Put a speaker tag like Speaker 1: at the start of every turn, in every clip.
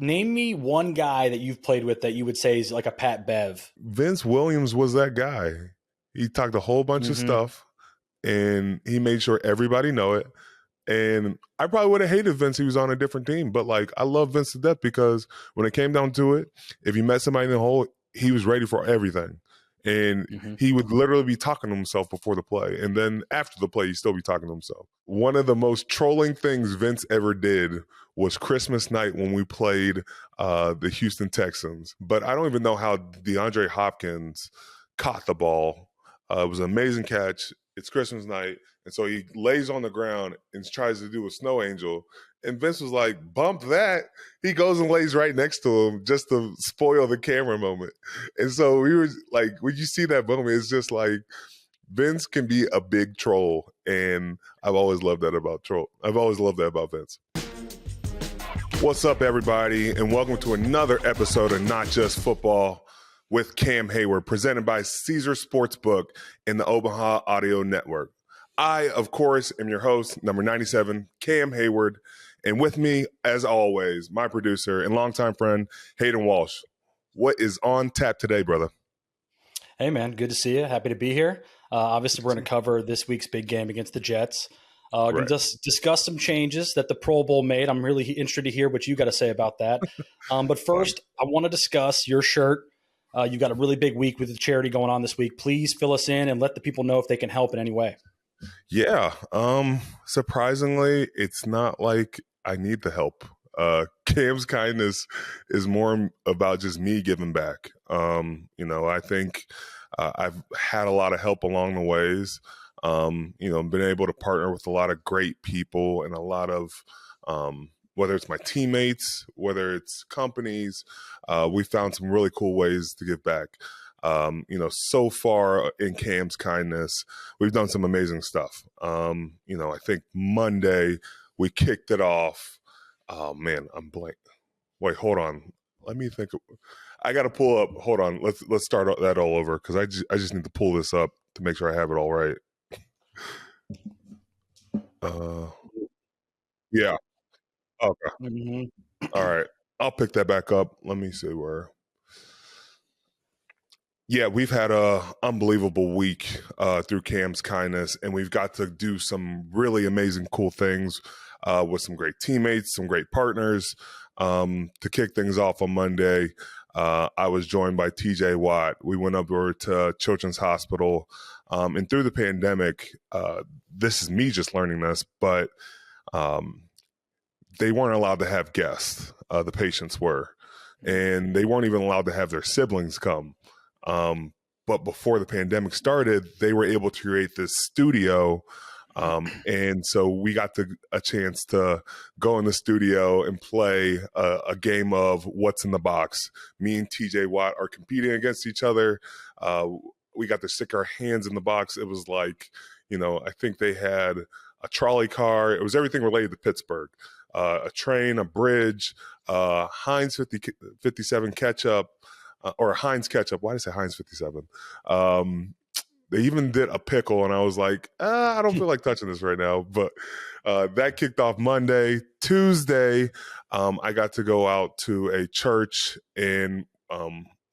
Speaker 1: Name me one guy that you've played with that you would say is like a Pat Bev.
Speaker 2: Vince Williams was that guy. He talked a whole bunch of stuff, and he made sure everybody know it. And I probably would have hated Vince if he was on a different team, but like I love Vince to death because when it came down to it, if you met somebody in the hole, he was ready for everything. And he would literally be talking to himself before the play. And then after the play, he'd still be talking to himself. One of the most trolling things Vince ever did was Christmas night when we played the Houston Texans. But I don't even know how DeAndre Hopkins caught the ball. It was an amazing catch. It's Christmas night. And so he lays on the ground and tries to do a snow angel. And Vince was like, bump that. He goes and lays right next to him just to spoil the camera moment. And so we were like, when you see that moment, it's just like Vince can be a big troll. And I've always loved that about Vince. What's up, everybody? And welcome to another episode of Not Just Football with Cam Heyward, presented by Caesar Sportsbook and the Omaha Audio Network. I, of course, am your host, number 97, Cam Heyward. And with me, as always, my producer and longtime friend, Hayden Walsh. What is on tap today, brother?
Speaker 1: Hey, man. Good to see you. Happy to be here. Obviously, we're going to cover this week's big game against the Jets. We're going to just discuss some changes that the Pro Bowl made. I'm really interested to hear what you got to say about that. But first, I want to discuss your shirt. You've got a really big week with the charity going on this week. Please fill us in and let the people know if they can help in any way.
Speaker 2: Yeah. Surprisingly, it's not like I need the help. Cam's kindness is more about just me giving back. I think I've had a lot of help along the ways. Been able to partner with a lot of great people and a lot of, whether it's my teammates, whether it's companies, we found some really cool ways to give back. So far in Cam's kindness, we've done some amazing stuff. I think Monday we kicked it off. Oh man, I'm blank. Wait, hold on. Let me think. I got to pull up. Hold on. Let's start that all over because I just need to pull this up to make sure I have it all right. Yeah. Okay. All right. I'll pick that back up. Let me see where. Yeah, we've had a unbelievable week through Cam's kindness, and we've got to do some really amazing, cool things with some great teammates, some great partners. To kick things off on Monday, I was joined by TJ Watt. We went over to Children's Hospital, and through the pandemic, this is me just learning this, but they weren't allowed to have guests. The patients were, and they weren't even allowed to have their siblings come. But before the pandemic started, they were able to create this studio. And so we got a chance to go in the studio and play a game of what's in the box. Me and TJ Watt are competing against each other. We got to stick our hands in the box. It was like, I think they had a trolley car. It was everything related to Pittsburgh. A train, a bridge, Heinz 57 ketchup, or Heinz ketchup. Why did I say Heinz 57? They even did a pickle, and I was like, I don't feel like touching this right now. But that kicked off Monday. Tuesday, I got to go out to a church, and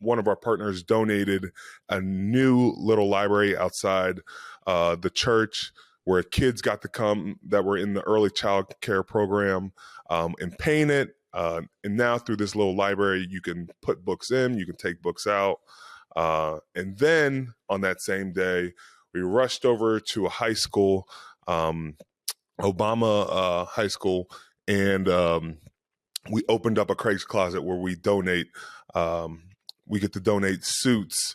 Speaker 2: one of our partners donated a new little library outside the church where kids got to come that were in the early child care program and paint it. And now through this little library, you can put books in, you can take books out. And then on that same day, we rushed over to a high school, Obama High School, and we opened up a Craig's Closet where we donate. We get to donate suits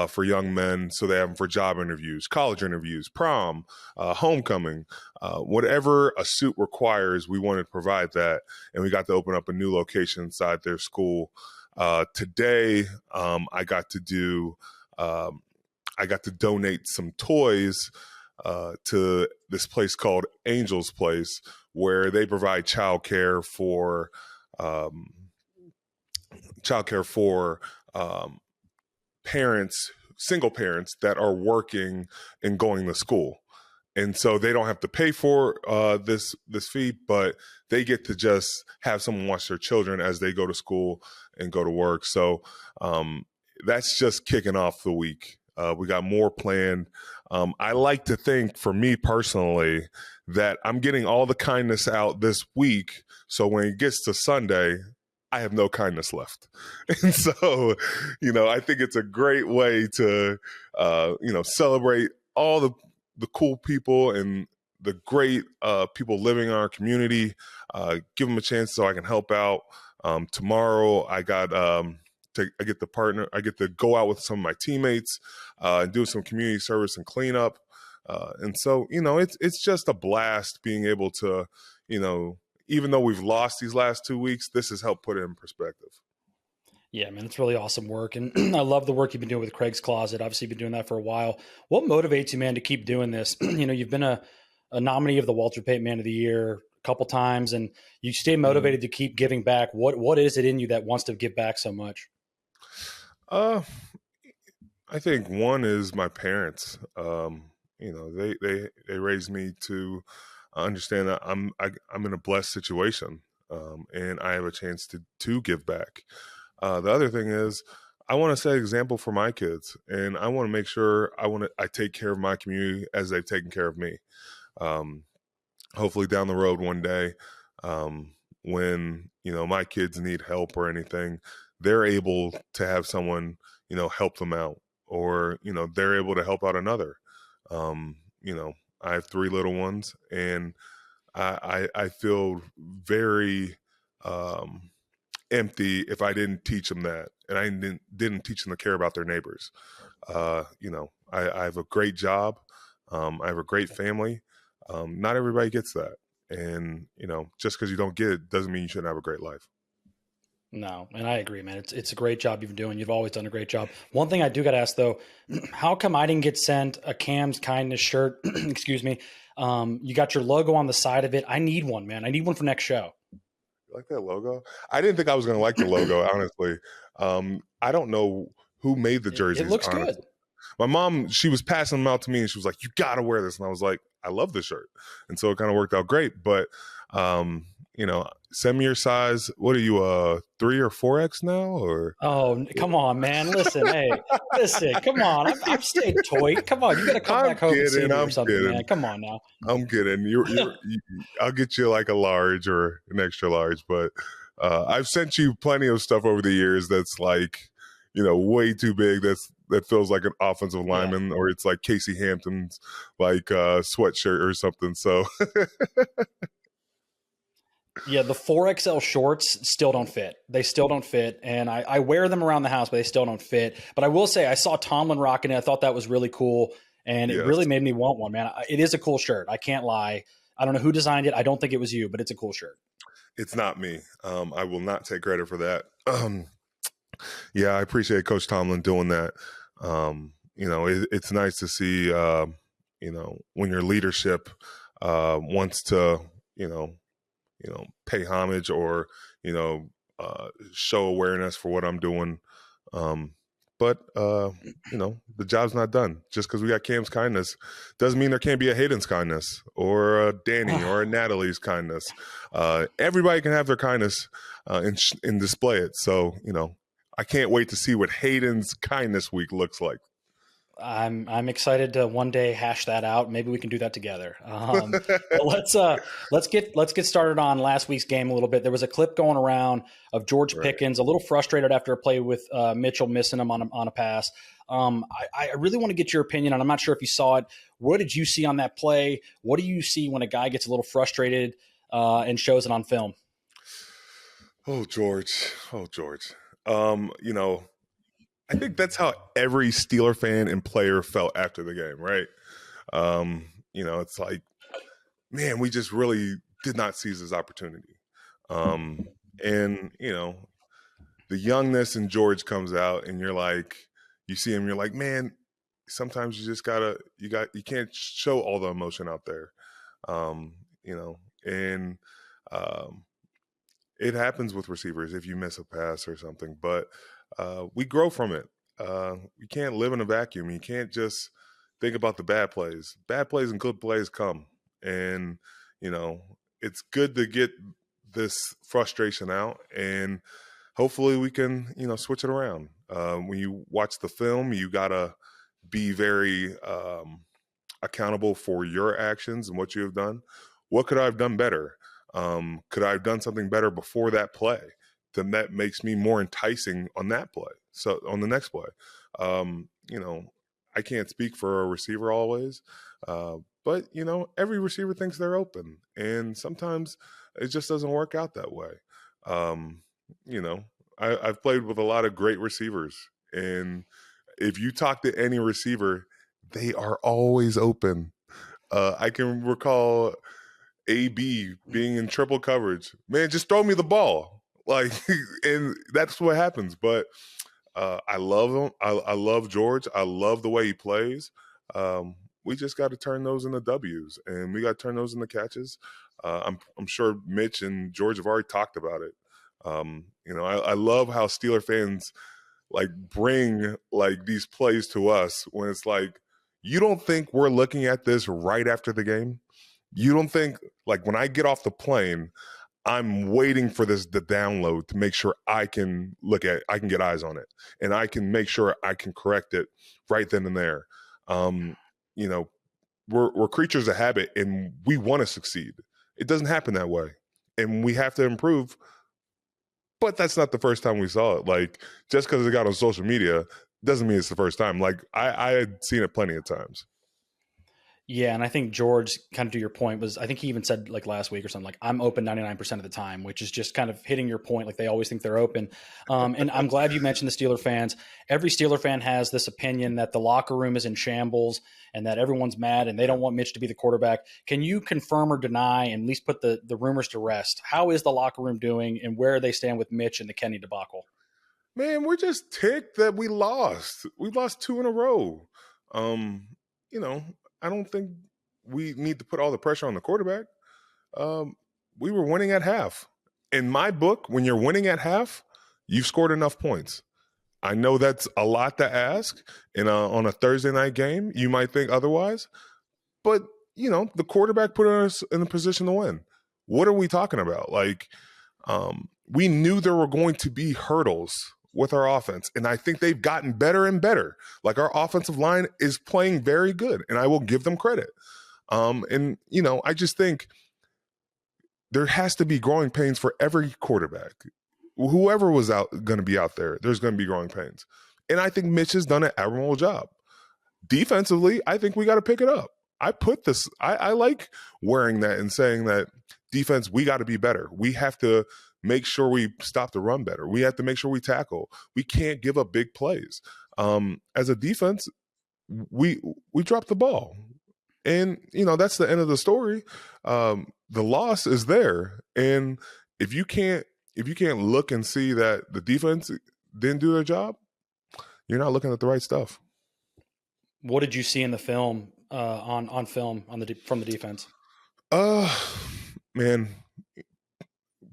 Speaker 2: for young men so they have them for job interviews, college interviews, prom, homecoming, whatever a suit requires, we wanted to provide that. And we got to open up a new location inside their school. Today, I got to donate some toys to this place called Angel's Place, where they provide childcare for parents, single parents that are working and going to school. And so they don't have to pay for this fee, but they get to just have someone watch their children as they go to school and go to work. So that's just kicking off the week. We got more planned. I like to think, for me personally, that I'm getting all the kindness out this week. So when it gets to Sunday, I have no kindness left. And so, I think it's a great way to, celebrate all the cool people and the great people living in our community. Give them a chance so I can help out. Tomorrow, I get to go out with some of my teammates and do some community service and cleanup. And so, it's just a blast being able to, even though we've lost these last 2 weeks, this has helped put it in perspective.
Speaker 1: Yeah, man, it's really awesome work. And I love the work you've been doing with Craig's Closet. Obviously, you've been doing that for a while. What motivates you, man, to keep doing this? You've been a nominee of the Walter Payton Man of the Year a couple times, and you stay motivated to keep giving back. What is it in you that wants to give back so much?
Speaker 2: I think one is my parents. They raised me to understand that I'm in a blessed situation, and I have a chance to give back. The other thing is, I want to set an example for my kids, and I want to make sure I take care of my community as they've taken care of me. Hopefully down the road one day, when my kids need help or anything, they're able to have someone help them out, or they're able to help out another. I have 3 little ones, and I feel very empty if I didn't teach them that, and I didn't teach them to care about their neighbors. I have a great job. I have a great family. Not everybody gets that. And, just because you don't get it doesn't mean you shouldn't have a great life.
Speaker 1: No, and I agree, man. It's a great job you've been doing. You've always done a great job. One thing I do got to ask, though, how come I didn't get sent a Cam's Kindness shirt? Excuse me. You got your logo on the side of it. I need one, man. I need one for next show.
Speaker 2: You like that logo? I didn't think I was going to like the logo, honestly. I don't know who made the jerseys.
Speaker 1: It looks
Speaker 2: honestly.
Speaker 1: good.
Speaker 2: My mom, she was passing them out to me, and she was like, "You got to wear this." And I was like, "I love this shirt." And so it kind of worked out great. But, send me your size. What are you, 3 or 4X now? Or
Speaker 1: oh, come on, man! Listen, listen, come on. I'm staying toy. Come on, you got to come back home and see me or something, man. Come on now.
Speaker 2: I'm kidding. I'll get you like a large or an extra large. But I've sent you plenty of stuff over the years that's like, way too big. That feels like an offensive lineman, or it's like Casey Hampton's like sweatshirt or something. So.
Speaker 1: Yeah, the 4XL shorts still don't fit. They still don't fit. And I wear them around the house, but they still don't fit. But I will say, I saw Tomlin rocking it. I thought that was really cool. And it really made me want one, man. It is a cool shirt. I can't lie. I don't know who designed it. I don't think it was you, but it's a cool shirt.
Speaker 2: It's not me. I will not take credit for that. Yeah, I appreciate Coach Tomlin doing that. It's nice to see, when your leadership wants to, pay homage or, show awareness for what I'm doing. But the job's not done. Just because we got Cam's kindness doesn't mean there can't be a Hayden's kindness or a Danny or a Natalie's kindness. Everybody can have their kindness and display it. So, I can't wait to see what Hayden's kindness week looks like.
Speaker 1: I'm excited to one day hash that out. Maybe we can do that together. But let's get started on last week's game a little bit. There was a clip going around of George Pickens, a little frustrated after a play with Mitchell missing him on a pass. I really want to get your opinion, and I'm not sure if you saw it. What did you see on that play? What do you see when a guy gets a little frustrated and shows it on film?
Speaker 2: Oh, George. I think that's how every Steeler fan and player felt after the game, right? It's like, man, we just really did not seize this opportunity. And, the youngness in George comes out, and you're like, you see him, you're like, man, sometimes you just you can't show all the emotion out there. It happens with receivers if you miss a pass or something, but we grow from it. You can't live in a vacuum. You can't just think about the bad plays. Bad plays and good plays come. And, it's good to get this frustration out, and hopefully we can, switch it around. When you watch the film, you got to be very accountable for your actions and what you have done. What could I have done better? Could I have done something better before that play? Then that makes me more enticing on that play. So on the next play, I can't speak for a receiver always, but every receiver thinks they're open, and sometimes it just doesn't work out that way. I've played with a lot of great receivers, and if you talk to any receiver, they are always open. I can recall AB being in triple coverage. Man, just throw me the ball. And that's what happens. But I love him. I love George. I love the way he plays. We just got to turn those into W's, and we got to turn those into catches. I'm sure Mitch and George have already talked about it. I love how Steeler fans bring these plays to us when it's you don't think we're looking at this right after the game? You don't think when I get off the plane, I'm waiting for the download to make sure I can get eyes on it, and I can make sure I can correct it right then and there. We're creatures of habit, and we want to succeed. It doesn't happen that way, and we have to improve. But that's not the first time we saw it. Just because it got on social media doesn't mean it's the first time. I had seen it plenty of times.
Speaker 1: Yeah, and I think George, kind of to your point, I think he even said last week or something, I'm open 99% of the time, which is just kind of hitting your point. They always think they're open. And I'm glad you mentioned the Steeler fans. Every Steeler fan has this opinion that the locker room is in shambles and that everyone's mad and they don't want Mitch to be the quarterback. Can you confirm or deny and at least put the rumors to rest? How is the locker room doing, and where they stand with Mitch and the Kenny debacle?
Speaker 2: Man, we're just ticked that we lost. We lost 2 in a row. I don't think we need to put all the pressure on the quarterback. We were winning at half. In my book, when you're winning at half, you've scored enough points. I know that's a lot to ask. On a Thursday night game, you might think otherwise. But, the quarterback put us in a position to win. What are we talking about? We knew there were going to be hurdles with our offense, and I think they've gotten better and better. Our offensive line is playing very good, and I will give them credit. I just think there has to be growing pains for every quarterback. Whoever was going to be out there, there's going to be growing pains. And I think Mitch has done an admirable job. Defensively, I think we got to pick it up. I like wearing that and saying that defense, we got to be better. We have to make sure we stop the run better. We have to make sure we tackle. We can't give up big plays. As a defense, we dropped the ball. And, that's the end of the story. The loss is there. And if you can't look and see that the defense didn't do their job, you're not looking at the right stuff.
Speaker 1: What did you see in the film, on film from the defense?
Speaker 2: Man,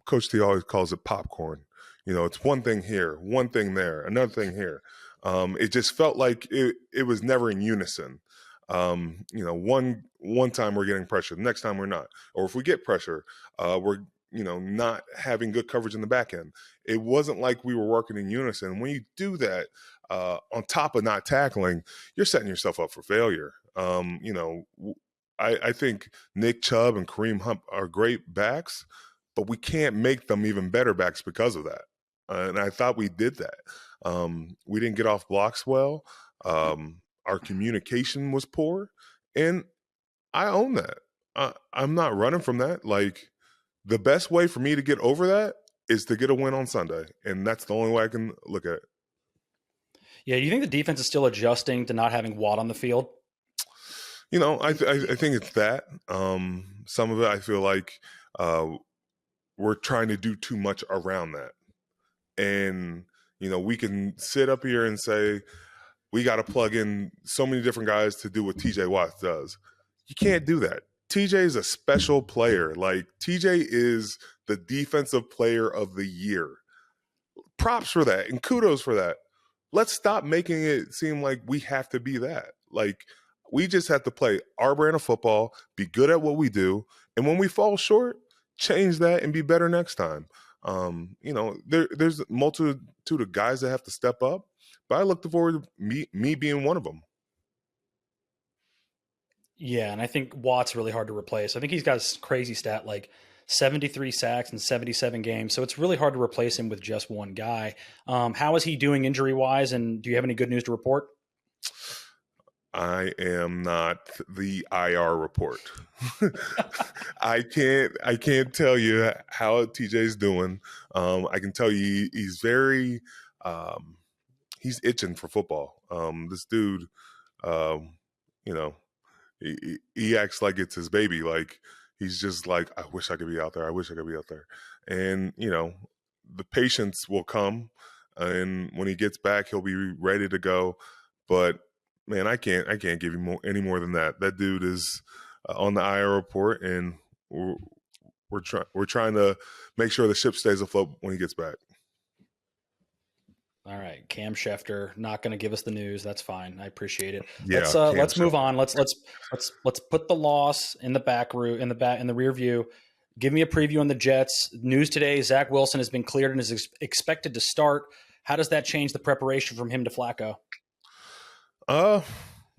Speaker 2: Coach T always calls it popcorn. It's one thing here, one thing there, another thing here. It just felt like it was never in unison. One time we're getting pressure, the next time we're not. Or if we get pressure, we're not having good coverage in the back end. It wasn't like we were working in unison. When you do that, on top of not tackling, you're setting yourself up for failure. I think Nick Chubb and Kareem Hunt are great backs, but we can't make them even better backs because of that. And I thought we did that. We didn't get off blocks well. Our communication was poor. And I own that. I'm not running from that. The best way for me to get over that is to get a win on Sunday. And that's the only way I can look at it.
Speaker 1: Yeah, do you think the defense is still adjusting to not having Watt on the field?
Speaker 2: I think it's that. Some of it I feel like we're trying to do too much around that. And, we can sit up here and say we got to plug in so many different guys to do what TJ Watt does. You can't do that. TJ is a special player. TJ is the defensive player of the year. Props for that and kudos for that. Let's stop making it seem like we have to be that. We just have to play our brand of football, be good at what we do, and when we fall short, change that and be better next time. There's a multitude of guys that have to step up, but I look forward to me being one of them.
Speaker 1: Yeah, and I think Watt's really hard to replace. I think he's got a crazy stat like 73 sacks in 77 games. So it's really hard to replace him with just one guy. How is he doing injury-wise, and do you have any good news to report?
Speaker 2: I am not the IR report. I can't tell you how TJ's doing. I can tell you he's very he's itching for football. This dude, you know, he acts like it's his baby. Like he's just like, I wish I could be out there. I wish I could be out there. And the patience will come, and when he gets back, he'll be ready to go. But man, I can't give you any more than that. That dude is on the IR report, and we're trying to make sure the ship stays afloat when he gets back.
Speaker 1: All right, Cam Schefter not going to give us the news. That's fine. I appreciate it.
Speaker 2: Yeah,
Speaker 1: let's move on. Let's put the loss in the rear view. Give me a preview on the Jets. News today: Zach Wilson has been cleared and is expected to start. How does that change the preparation from him to Flacco?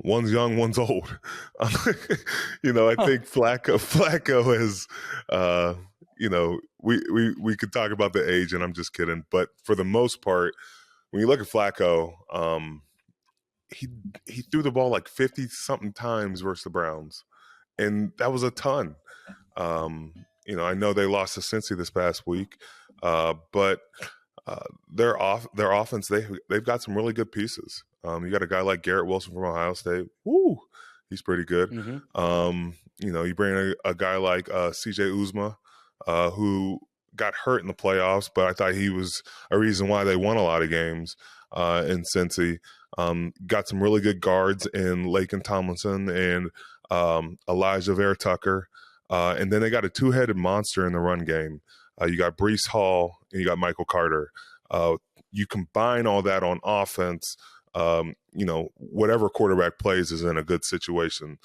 Speaker 2: One's young, one's old. I think Flacco is, we could talk about the age, and I'm just kidding. But for the most part, when you look at Flacco, he threw the ball like 50-something times versus the Browns, and that was a ton. I know they lost to Cincy this past week, but their offense, they've got some really good pieces. You got a guy like Garrett Wilson from Ohio State. Woo, he's pretty good. Mm-hmm. You bring a guy like CJ Uzma, who got hurt in the playoffs, but I thought he was a reason why they won a lot of games in Cincy. Got some really good guards in Laken Tomlinson and Elijah Vera Tucker. And then they got a two-headed monster in the run game. You got Breece Hall and you got Michael Carter. You combine all that on offense, whatever quarterback plays is in a good situation.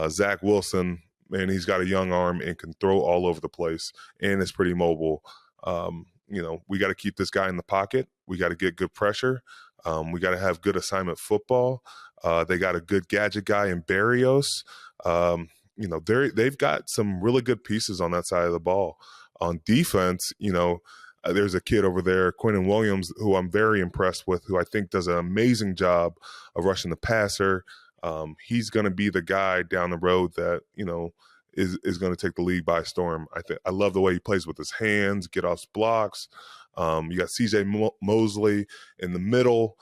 Speaker 2: Zach Wilson, man, he's got a young arm and can throw all over the place and is pretty mobile. We got to keep this guy in the pocket. We got to get good pressure. We got to have good assignment football. They got a good gadget guy in Berrios. They've got some really good pieces on that side of the ball. On defense, there's a kid over there, Quinnen Williams, who I'm very impressed with, who I think does an amazing job of rushing the passer. He's going to be the guy down the road that, is going to take the league by storm. I love the way he plays with his hands, get off blocks. You got CJ Mosley in the middle,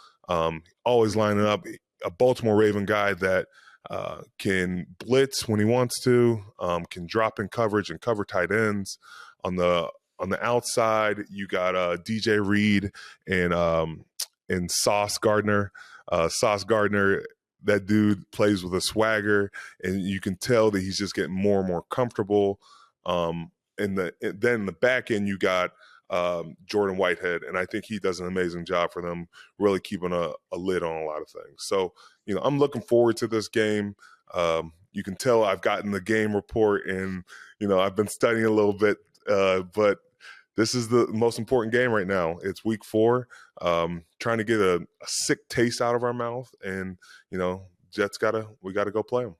Speaker 2: always lining up, a Baltimore Raven guy that can blitz when he wants to, can drop in coverage and cover tight ends. On the outside, you got DJ Reed and Sauce Gardner. Sauce Gardner, that dude plays with a swagger, and you can tell that he's just getting more and more comfortable. Then in the back end, you got Jordan Whitehead, and I think he does an amazing job for them, really keeping a lid on a lot of things. So, I'm looking forward to this game. You can tell I've gotten the game report, and I've been studying a little bit, but this is the most important game right now. It's week 4, trying to get a sick taste out of our mouth, and Jets we got to go play them.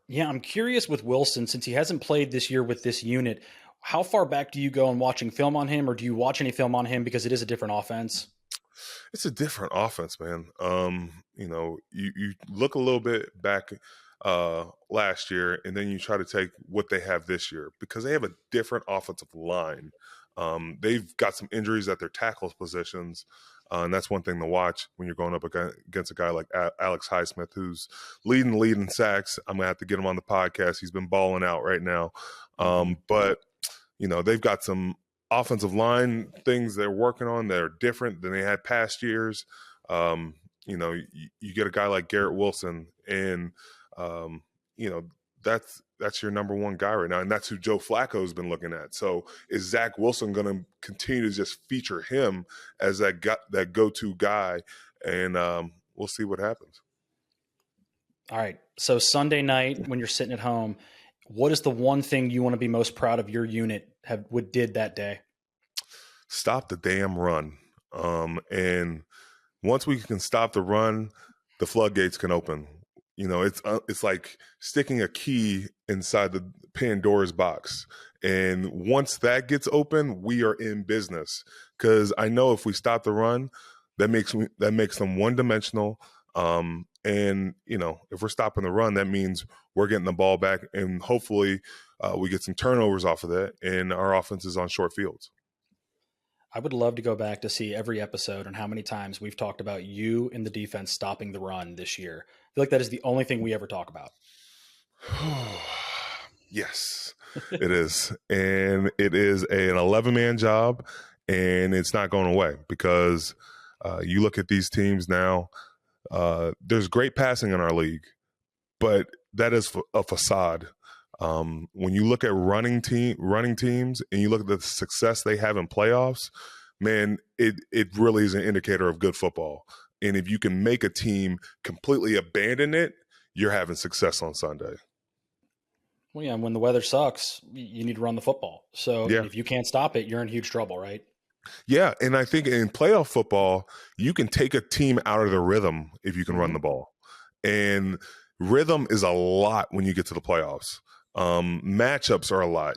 Speaker 1: Yeah, I'm curious with Wilson, since he hasn't played this year with this unit. How far back do you go in watching film on him, or do you watch any film on him because it is a different offense?
Speaker 2: It's a different offense, man. You look a little bit back last year, and then you try to take what they have this year, because they have a different offensive line. They've got some injuries at their tackles positions, and that's one thing to watch when you're going up against a guy like Alex Highsmith, who's leading the lead in sacks. I'm going to have to get him on the podcast. He's been balling out right now. But they've got some offensive line things they're working on that are different than they had past years. You get a guy like Garrett Wilson, and that's your number one guy right now, and that's who Joe Flacco's been looking at. So is Zach Wilson going to continue to just feature him as that go-to guy? And we'll see what happens.
Speaker 1: All right. So Sunday night, when you're sitting at home, what is the one thing you want to be most proud of your unit did that day?
Speaker 2: Stop the damn run. And once we can stop the run, the floodgates can open. It's like sticking a key inside the Pandora's box. And once that gets open, we are in business. Because I know if we stop the run, that makes them one dimensional. And if we're stopping the run, that means we're getting the ball back, and hopefully we get some turnovers off of that, and our offense is on short fields.
Speaker 1: I would love to go back to see every episode and how many times we've talked about you and the defense stopping the run this year. I feel like that is the only thing we ever talk about.
Speaker 2: Yes, it is. And it is an 11-man job, and it's not going away because you look at these teams now, there's great passing in our league, but that is a facade. When you look at running teams and you look at the success they have in playoffs, man, it really is an indicator of good football. And if you can make a team completely abandon it, you're having success on Sunday.
Speaker 1: Well, yeah, when the weather sucks, you need to run the football. So
Speaker 2: Yeah.
Speaker 1: if you can't stop it, you're in huge trouble, right?
Speaker 2: Yeah, and I think in playoff football, you can take a team out of the rhythm if you can run the ball. And rhythm is a lot when you get to the playoffs. Matchups are a lot.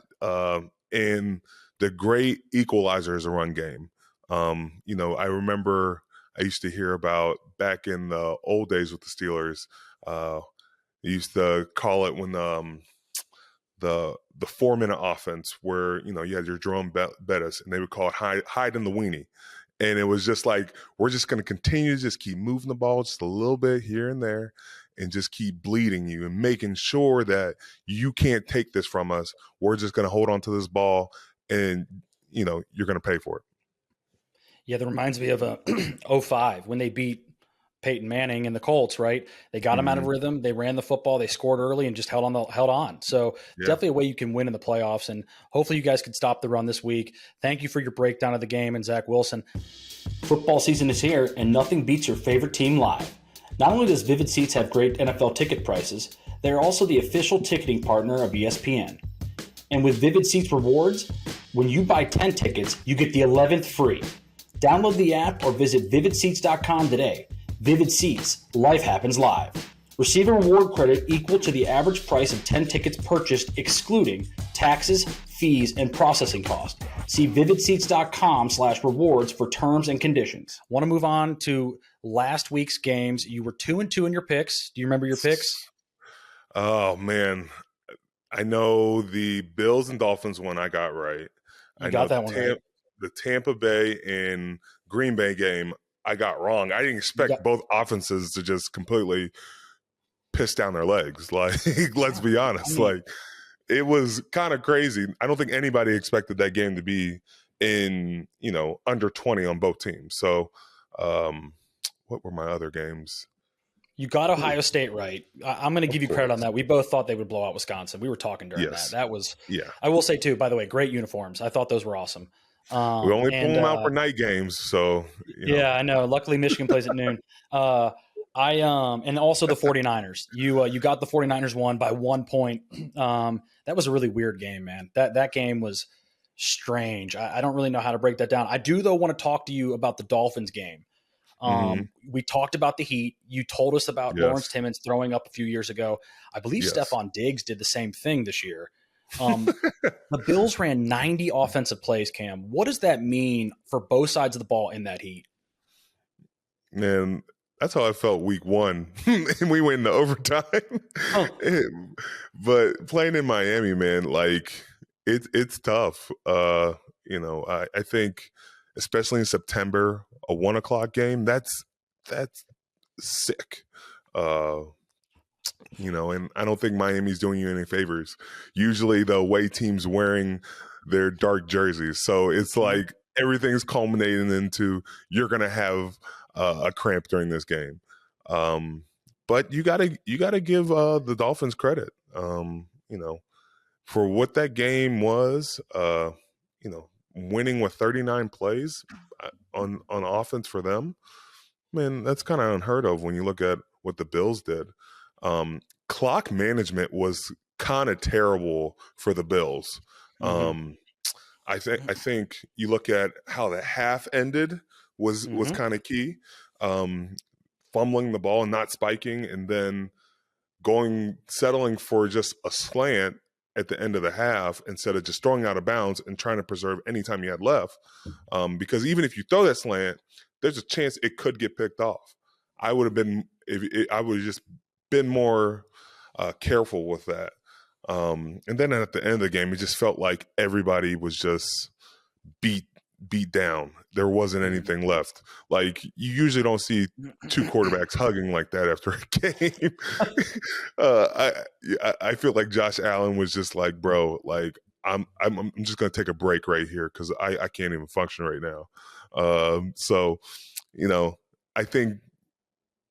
Speaker 2: And the great equalizer is a run game. I remember I used to hear about back in the old days with the Steelers, they used to call it when the 4-minute offense where, you had your Jerome Bettis, and they would call it hide in the weenie. And it was just like, we're just going to continue to just keep moving the ball just a little bit here and there and just keep bleeding you and making sure that you can't take this from us. We're just going to hold on to this ball, and, you're going to pay for it.
Speaker 1: Yeah, that reminds me of 05 when they beat Peyton Manning and the Colts, right? They got him out of rhythm. They ran the football. They scored early and just held on. So definitely a way you can win in the playoffs. And hopefully you guys can stop the run this week. Thank you for your breakdown of the game. And Zach Wilson. Football season is here, and nothing beats your favorite team live. Not only does Vivid Seats have great NFL ticket prices, they are also the official ticketing partner of ESPN. And with Vivid Seats rewards, when you buy 10 tickets, you get the 11th free. Download the app or visit vividseats.com today. Vivid Seats. Life happens live. Receive a reward credit equal to the average price of 10 tickets purchased, excluding taxes, fees, and processing costs. See vividseats.com/rewards for terms and conditions. Want to move on to last week's games. You were 2-2 in your picks. Do you remember your picks?
Speaker 2: Oh, man. I know the Bills and Dolphins one I got right.
Speaker 1: You got that one right.
Speaker 2: The Tampa Bay and Green Bay game I got wrong. I didn't expect both offenses to just completely piss down their legs. Like, let's be honest. It was kind of crazy. I don't think anybody expected that game to be in, under 20 on both teams. So, what were my other games?
Speaker 1: You got Ohio State right. I'm going to give you credit on that. We both thought they would blow out Wisconsin. We were talking during that. That was, I will say too, by the way, great uniforms. I thought those were awesome.
Speaker 2: We only pull them out for night games, so
Speaker 1: yeah, I know. Luckily, Michigan plays at noon. And also the 49ers. You got the 49ers won by 1 point. That was a really weird game, man. That game was strange. I don't really know how to break that down. I do though want to talk to you about the Dolphins game. We talked about the Heat. You told us about Lawrence Timmons throwing up a few years ago. I believe Stephon Diggs did the same thing this year. The Bills ran 90 offensive plays, Cam. What does that mean for both sides of the ball in that heat?
Speaker 2: Man, that's how I felt week one. And we went into overtime. But playing in Miami, man, it's tough. I think especially in September, a 1:00 game, that's sick. And I don't think Miami's doing you any favors. Usually the away team's wearing their dark jerseys. So it's like everything's culminating into you're going to have a cramp during this game. But you gotta give the Dolphins credit, for what that game was, winning with 39 plays on offense for them. Man, that's kind of unheard of when you look at what the Bills did. Clock management was kind of terrible for the Bills.
Speaker 1: Mm-hmm.
Speaker 2: I think you look at how the half ended was
Speaker 1: Mm-hmm.
Speaker 2: kind of key. Fumbling the ball and not spiking, and then settling for just a slant at the end of the half instead of just throwing out of bounds and trying to preserve any time you had left. Because even if you throw that slant, there's a chance it could get picked off. I would have just been more careful with that. And then at the end of the game, it just felt like everybody was just beat down. There wasn't anything left. Like, you usually don't see two quarterbacks hugging like that after a game. I feel like Josh Allen was just like, bro, like I'm just gonna take a break right here because I can't even function right now. So, I think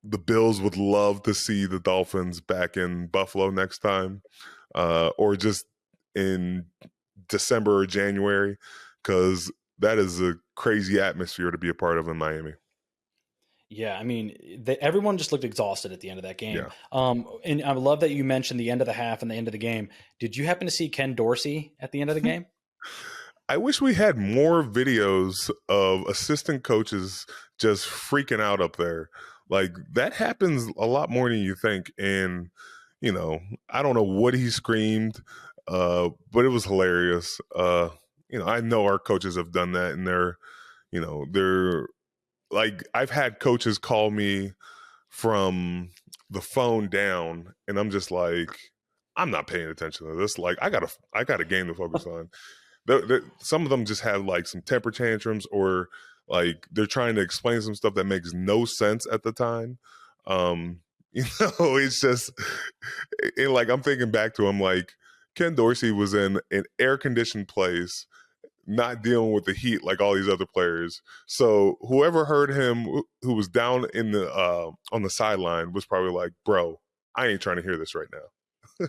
Speaker 2: the Bills would love to see the Dolphins back in Buffalo next time, or just in December or January, because that is a crazy atmosphere to be a part of in Miami.
Speaker 1: Yeah, I mean, everyone just looked exhausted at the end of that game.
Speaker 2: Yeah.
Speaker 1: And I love that you mentioned the end of the half and the end of the game. Did you happen to see Ken Dorsey at the end of the game?
Speaker 2: I wish we had more videos of assistant coaches just freaking out up there. Like, that happens a lot more than you think. And, I don't know what he screamed, but it was hilarious. I know our coaches have done that, and they're like, I've had coaches call me from the phone down, and I'm just like, I'm not paying attention to this. Like, I got a game to focus on. Some of them just have like some temper tantrums, or like they're trying to explain some stuff that makes no sense at the time. It's just, like, I'm thinking back to him, like, Ken Dorsey was in an air conditioned place, not dealing with the heat like all these other players. So whoever heard him, who was down in the on the sideline, was probably like, bro, I ain't trying to hear this right now.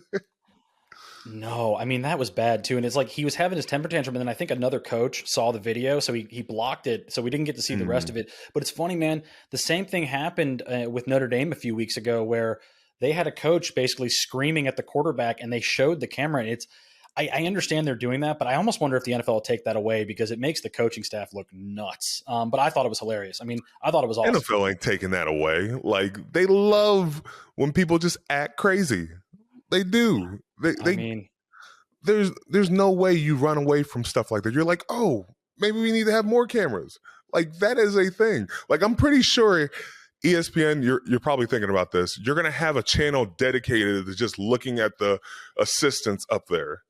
Speaker 1: No, I mean, that was bad too. And it's like he was having his temper tantrum, and then I think another coach saw the video, so he blocked it, so we didn't get to see the rest of it. But it's funny, man. The same thing happened with Notre Dame a few weeks ago, where they had a coach basically screaming at the quarterback, and they showed the camera. And I understand they're doing that, but I almost wonder if the NFL will take that away, because it makes the coaching staff look nuts. But I thought it was hilarious. I mean, I thought it was awesome.
Speaker 2: NFL ain't taking that away. Like, they love when people just act crazy. They do. There's no way you run away from stuff like that. You're like, oh, maybe we need to have more cameras. Like, that is a thing. Like, I'm pretty sure ESPN, you're probably thinking about this. You're going to have a channel dedicated to just looking at the assistants up there.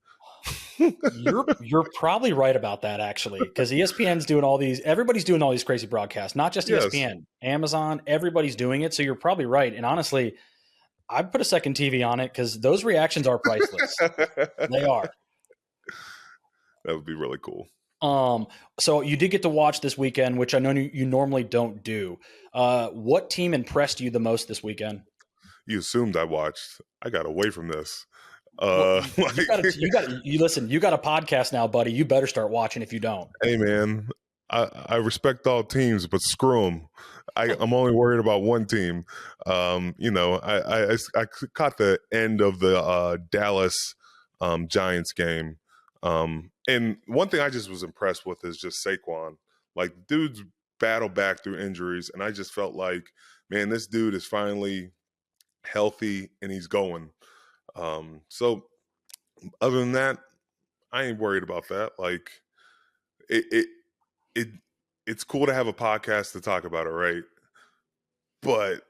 Speaker 1: You're probably right about that, actually, because ESPN's doing everybody's doing all these crazy broadcasts, not just ESPN, yes. Amazon, everybody's doing it. So you're probably right. And honestly, I'd put a second TV on it, because those reactions are priceless. They are.
Speaker 2: That would be really cool.
Speaker 1: So you did get to watch this weekend, which I know you normally don't do. What team impressed you the most this weekend?
Speaker 2: You assumed I watched. I got away from this.
Speaker 1: You listen, you got a podcast now, buddy. You better start watching if you don't.
Speaker 2: Hey, man, I respect all teams, but screw them. I'm only worried about one team. I caught the end of the Dallas Giants game. And one thing I just was impressed with is just Saquon. Like, dude's battled back through injuries, and I just felt like, man, this dude is finally healthy and he's going. So other than that, I ain't worried about that. Like, it's cool to have a podcast to talk about it, right? But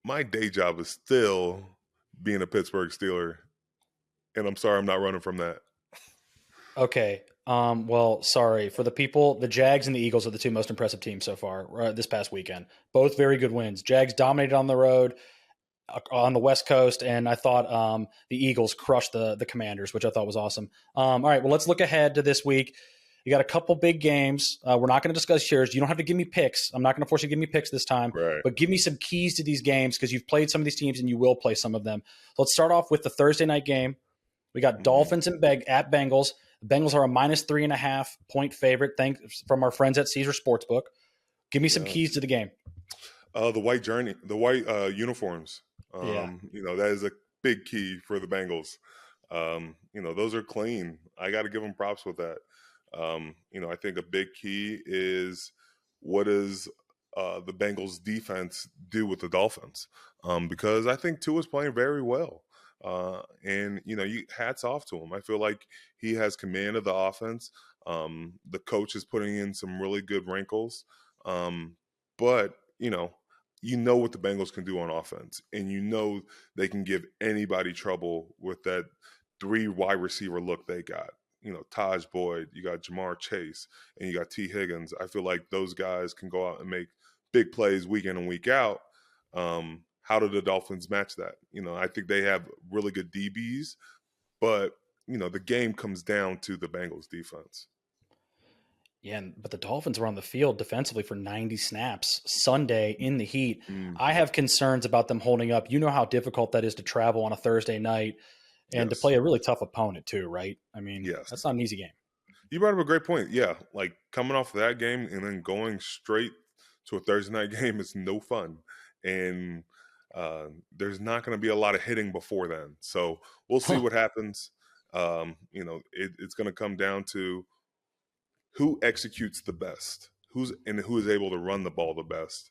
Speaker 2: my day job is still being a Pittsburgh Steeler, and I'm sorry I'm not running from that.
Speaker 1: Okay. Well, sorry for the people. The Jags and the Eagles are the two most impressive teams so far this past weekend. Both very good wins. Jags dominated on the road on the West Coast, and I thought the Eagles crushed the Commanders, which I thought was awesome. All right, well, let's look ahead to this week. You got a couple big games. We're not going to discuss yours. You don't have to give me picks. I'm not going to force you to give me picks this time,
Speaker 2: right.
Speaker 1: But give me some keys to these games, because you've played some of these teams and you will play some of them. Let's start off with the Thursday night game. We got Dolphins at Bengals. The Bengals are a -3.5 point favorite, thanks from our friends at Caesar Sportsbook. Give me some keys to the game.
Speaker 2: The white uniforms.
Speaker 1: Yeah.
Speaker 2: That is a big key for the Bengals. Those are clean. I got to give them props with that. I think a big key is what does the Bengals defense do with the Dolphins? Because I think Tua's playing very well. And you hats off to him. I feel like he has command of the offense. The coach is putting in some really good wrinkles. But what the Bengals can do on offense, and they can give anybody trouble with that 3 wide receiver look they got. Taj Boyd, you got Jamar Chase, and you got T. Higgins. I feel like those guys can go out and make big plays week in and week out. How do the Dolphins match that? I think they have really good DBs, but the game comes down to the Bengals defense.
Speaker 1: Yeah, but the Dolphins were on the field defensively for 90 snaps Sunday in the heat. I have concerns about them holding up. You know how difficult that is to travel on a Thursday night and to play a really tough opponent too, right? I mean, that's not an easy game.
Speaker 2: You brought up a great point. Yeah, like coming off of that game and then going straight to a Thursday night game is no fun. And there's not going to be a lot of hitting before then. So we'll see what happens. It's going to come down to who executes the best, who is able to run the ball the best.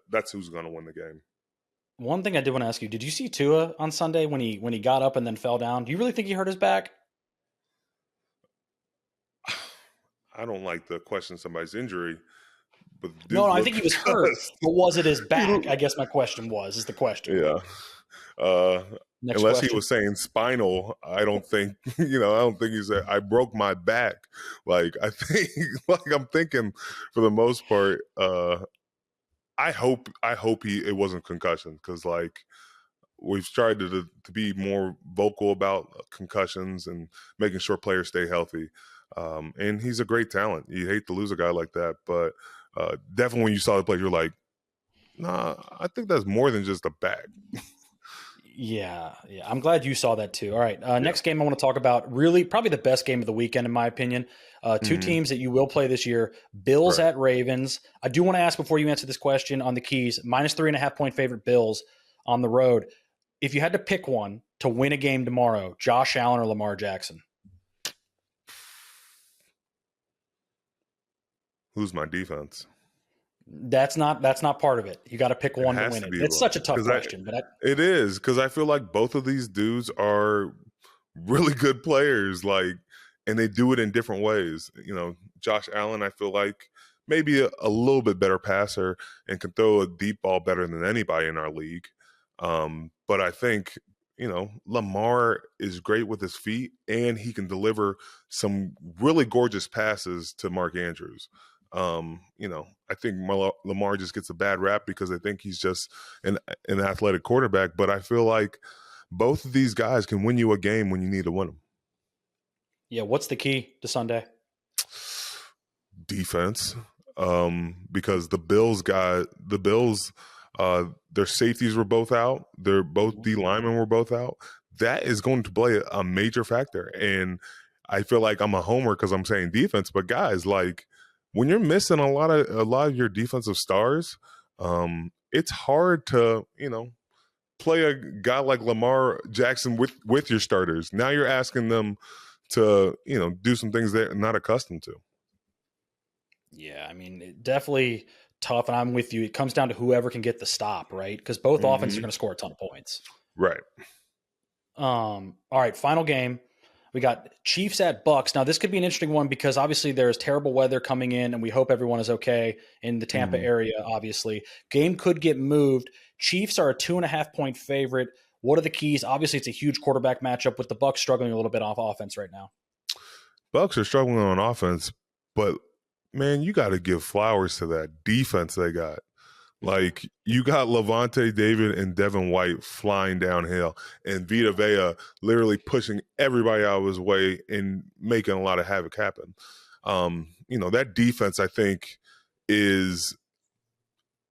Speaker 2: That's who's going to win the game.
Speaker 1: One thing I did want to ask you: did you see Tua on Sunday when he got up and then fell down? Do you really think he hurt his back?
Speaker 2: I don't like to question somebody's injury, but
Speaker 1: no, I think he was hurt. But was it his back? I guess my question is the question.
Speaker 2: Yeah. Unless he was saying spinal, I don't think, I don't think he said, I broke my back. Like, I think, I'm thinking for the most part, I hope it wasn't concussion, because, we've tried to be more vocal about concussions and making sure players stay healthy. And he's a great talent. You hate to lose a guy like that, but definitely when you saw the play, you're like, nah, I think that's more than just a back.
Speaker 1: Yeah. I'm glad you saw that too. All right. Next game I want to talk about, really probably the best game of the weekend, in my opinion. Two teams that you will play this year, Bills at Ravens. I do want to ask before you answer this question on the keys, -3.5 point favorite Bills on the road. If you had to pick one to win a game tomorrow, Josh Allen or Lamar Jackson?
Speaker 2: Who's my defense?
Speaker 1: That's not part of it. You got to pick one to win it. It's such a tough question, but
Speaker 2: it is, because I feel like both of these dudes are really good players, and they do it in different ways. Josh Allen, I feel like maybe a little bit better passer and can throw a deep ball better than anybody in our league. But I think Lamar is great with his feet, and he can deliver some really gorgeous passes to Mark Andrews. I think Lamar just gets a bad rap because I think he's just an athletic quarterback. But I feel like both of these guys can win you a game when you need to win them.
Speaker 1: Yeah, what's the key to Sunday?
Speaker 2: Defense, because the Bills, their safeties were both out. Their both D linemen were both out. That is going to play a major factor. And I feel like I'm a homer because I'm saying defense, but guys, when you're missing a lot of your defensive stars, it's hard to, play a guy like Lamar Jackson with your starters. Now you're asking them to, do some things they're not accustomed to.
Speaker 1: Yeah, I mean, definitely tough, and I'm with you. It comes down to whoever can get the stop, right? Because both offenses are going to score a ton of points.
Speaker 2: Right.
Speaker 1: All right, final game. We got Chiefs at Bucks. Now, this could be an interesting one because obviously there's terrible weather coming in, and we hope everyone is okay in the Tampa area, obviously. Game could get moved. Chiefs are a 2.5 point favorite. What are the keys? Obviously, it's a huge quarterback matchup with the Bucks struggling a little bit off offense right now.
Speaker 2: Bucks are struggling on offense, but, man, you got to give flowers to that defense they got. You got Levante David and Devin White flying downhill, and Vita Vea literally pushing everybody out of his way and making a lot of havoc happen. That defense, I think, is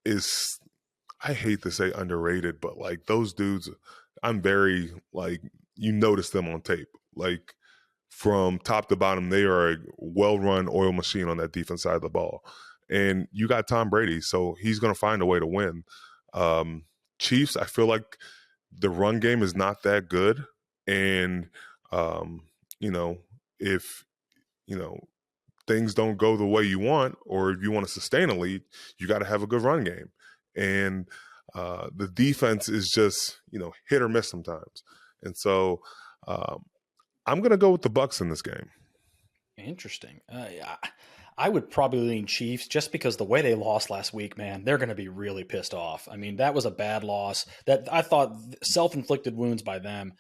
Speaker 2: I hate to say underrated, but those dudes, I'm very you notice them on tape. From top to bottom, they are a well-run oil machine on that defense side of the ball. And you got Tom Brady, so he's going to find a way to win. Chiefs, I feel like the run game is not that good. And, if, things don't go the way you want, or if you want to sustain a lead, you got to have a good run game. And the defense is just, hit or miss sometimes. And so I'm going to go with the Bucs in this game.
Speaker 1: Interesting. I would probably lean Chiefs just because the way they lost last week, man, they're going to be really pissed off. I mean, that was a bad loss that I thought self-inflicted wounds by them.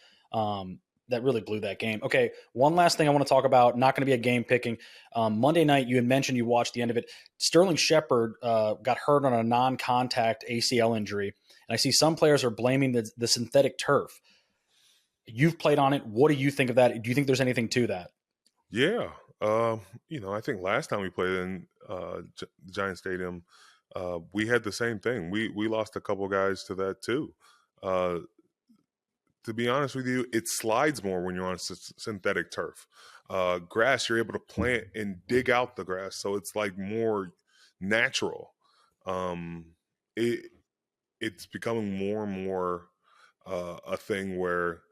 Speaker 1: That really blew that game. Okay, one last thing I want to talk about, not going to be a game picking. Monday night, you had mentioned you watched the end of it. Sterling Shepard got hurt on a non-contact ACL injury, and I see some players are blaming the synthetic turf. You've played on it. What do you think of that? Do you think there's anything to that?
Speaker 2: Yeah. I think last time we played in Giant Stadium, we had the same thing. We lost a couple guys to that too. To be honest with you, it slides more when you're on synthetic turf. Grass, you're able to plant and dig out the grass, so it's like more natural. It's becoming more and more a thing where,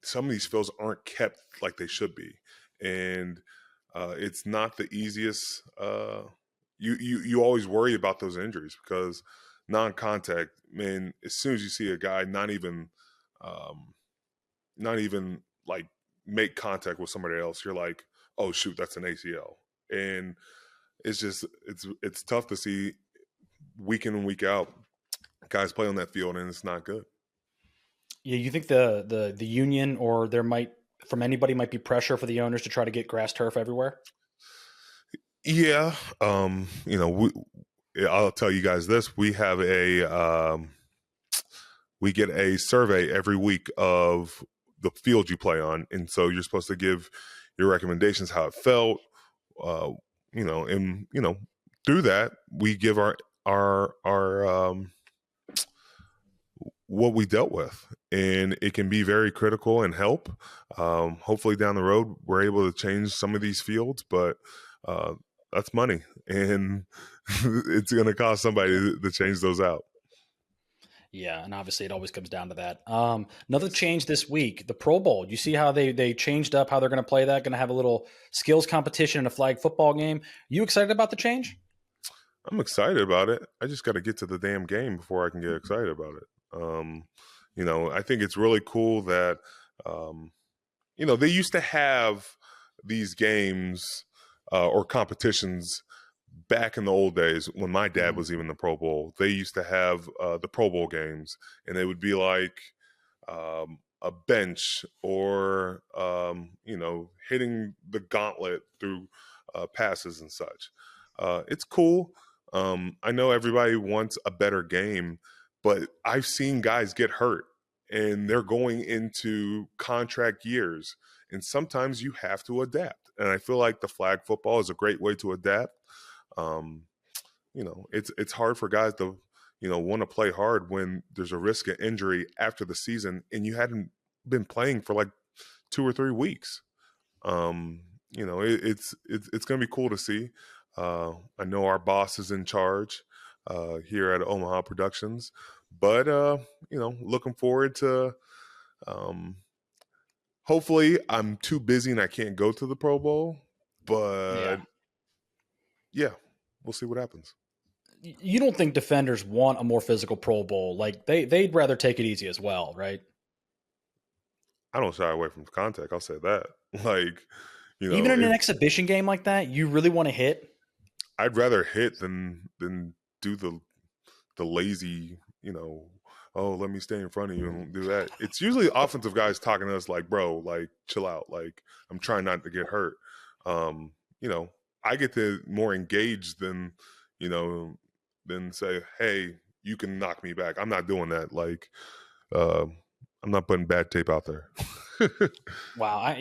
Speaker 2: some of these fields aren't kept like they should be. And it's not the easiest. You always worry about those injuries because non-contact, man, as soon as you see a guy not even like make contact with somebody else, you're like, oh shoot, that's an ACL. And it's tough to see week in and week out guys play on that field, and it's not good.
Speaker 1: Yeah, you think the union or there might from anybody might be pressure for the owners to try to get grass turf everywhere?
Speaker 2: Yeah, I'll tell you guys this: we have we get a survey every week of the field you play on, and so you're supposed to give your recommendations, how it felt, and through that we give our what we dealt with, and it can be very critical and help. Hopefully down the road we're able to change some of these fields, but that's money, and it's going to cost somebody to change those out.
Speaker 1: Yeah, and obviously it always comes down to that. Another change this week, the Pro Bowl. You see how they changed up how they're going to play that? Going to have a little skills competition and a flag football game. You excited about the change?
Speaker 2: I'm excited about it. I just got to get to the damn game before I can get excited about it. I think it's really cool that, they used to have these games or competitions back in the old days when my dad was even the Pro Bowl. They used to have the Pro Bowl games, and it would be like a bench or, hitting the gauntlet through passes and such. It's cool. I know everybody wants a better game, but I've seen guys get hurt and they're going into contract years, and sometimes you have to adapt. And I feel like the flag football is a great way to adapt. It's hard for guys to, want to play hard when there's a risk of injury after the season and you hadn't been playing for like 2 or 3 weeks. It's going to be cool to see. I know our boss is in charge here at Omaha Productions, but looking forward to. Hopefully, I'm too busy and I can't go to the Pro Bowl, but yeah, we'll see what happens.
Speaker 1: You don't think defenders want a more physical Pro Bowl? Like they'd rather take it easy as well, right?
Speaker 2: I don't shy away from contact. I'll say that. Like,
Speaker 1: even in an exhibition game like that, you really want to hit.
Speaker 2: I'd rather hit than do the lazy, oh, let me stay in front of you and do that. It's usually offensive guys talking to us like, bro, like, chill out. Like, I'm trying not to get hurt. I get to more engage than say, hey, you can knock me back. I'm not doing that. Like, I'm not putting bad tape out there.
Speaker 1: Wow.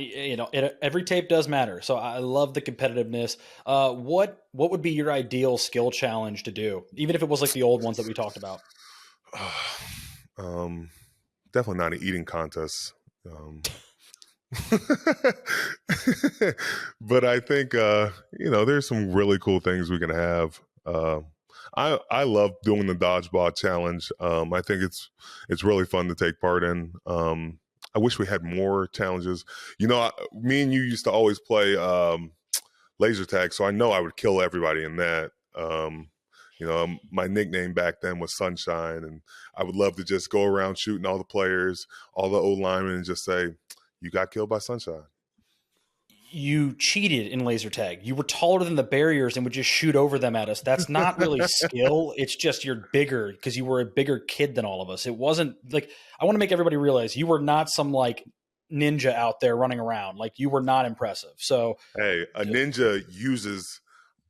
Speaker 1: Every tape does matter. So I love the competitiveness. What would be your ideal skill challenge to do? Even if it was like the old ones that we talked about.
Speaker 2: Definitely not an eating contest. But I think, there's some really cool things we can have. I love doing the dodgeball challenge. I think it's really fun to take part in. I wish we had more challenges. Me and you used to always play laser tag, so I know I would kill everybody in that. My nickname back then was Sunshine, and I would love to just go around shooting all the players, all the old linemen, and just say, "You got killed by Sunshine."
Speaker 1: You cheated in laser tag. You were taller than the barriers and would just shoot over them at us. That's not really skill. It's just you're bigger because you were a bigger kid than all of us. It wasn't like, I want to make everybody realize you were not some like ninja out there running around. Like, you were not impressive. So,
Speaker 2: hey, a ninja uses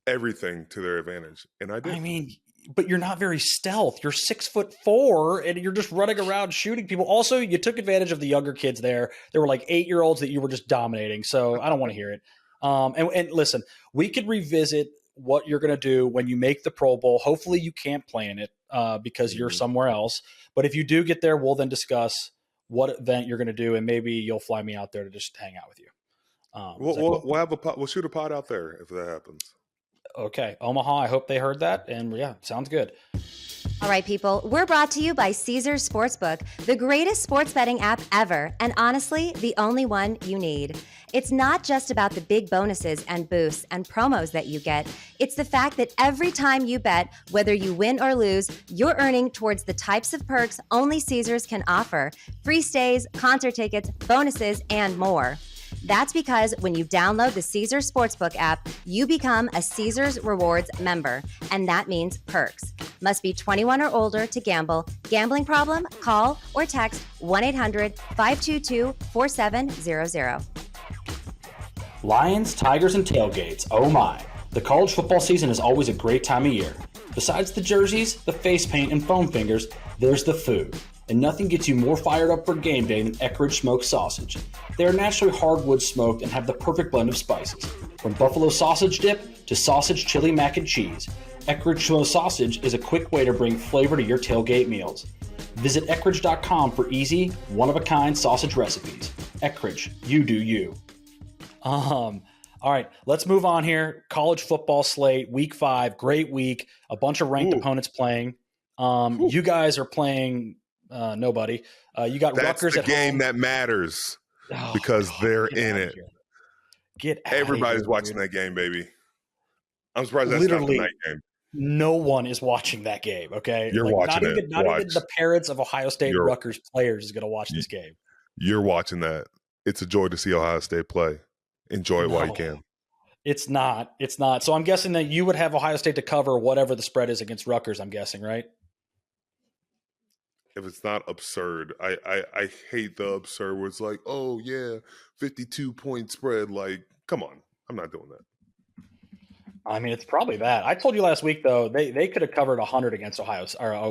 Speaker 2: everything to their advantage, and I did.
Speaker 1: I mean, but you're not very stealth. You're 6'4", and you're just running around shooting people. Also, you took advantage of the younger kids there. There were like 8-year-olds that you were just dominating. So I don't want to hear it. And listen, we could revisit what you're going to do when you make the Pro Bowl. Hopefully you can't play in it because you're somewhere else. But if you do get there, we'll then discuss what event you're going to do, and maybe you'll fly me out there to just hang out with you.
Speaker 2: We'll shoot a pod out there if that happens.
Speaker 1: Okay, Omaha, I hope they heard that. And yeah, sounds good.
Speaker 3: All right, people, we're brought to you by Caesars Sportsbook, the greatest sports betting app ever, and honestly, the only one you need. It's not just about the big bonuses and boosts and promos that you get. It's the fact that every time you bet, whether you win or lose, you're earning towards the types of perks only Caesars can offer: free stays, concert tickets, bonuses, and more. That's because when you download the Caesars Sportsbook app, you become a Caesars Rewards member, and that means perks. Must be 21 or older to gamble. Gambling problem? Call or text 1-800-522-4700.
Speaker 1: Lions, Tigers, and tailgates. Oh my. The college football season is always a great time of year. Besides the jerseys, the face paint, and foam fingers, there's the food. And nothing gets you more fired up for game day than Eckrich smoked sausage. They are naturally hardwood smoked and have the perfect blend of spices. From buffalo sausage dip to sausage chili mac and cheese, Eckrich smoked sausage is a quick way to bring flavor to your tailgate meals. Visit Eckrich.com for easy, one-of-a-kind sausage recipes. Eckrich, you do you. All right, let's move on here. College football slate, week 5, great week. A bunch of ranked opponents playing. You guys are playing nobody. You got Rutgers at home.
Speaker 2: That's the game that matters because they're in it.
Speaker 1: Get out
Speaker 2: Everybody's
Speaker 1: of here,
Speaker 2: watching that game, baby. I'm surprised that's
Speaker 1: Literally,
Speaker 2: not the night game.
Speaker 1: No one is watching that game, okay?
Speaker 2: You're watching it.
Speaker 1: Not even the parents of Ohio State Rutgers players is going to watch this game.
Speaker 2: You're watching that. It's a joy to see Ohio State play. Enjoy it while you can.
Speaker 1: It's not. It's not. So I'm guessing that you would have Ohio State to cover whatever the spread is against Rutgers, I'm guessing, right?
Speaker 2: If it's not absurd. I hate the absurd where it's like, oh, yeah, 52-point spread. Like, come on. I'm not doing that.
Speaker 1: I mean, it's probably that. I told you last week, though, they could have covered 100 against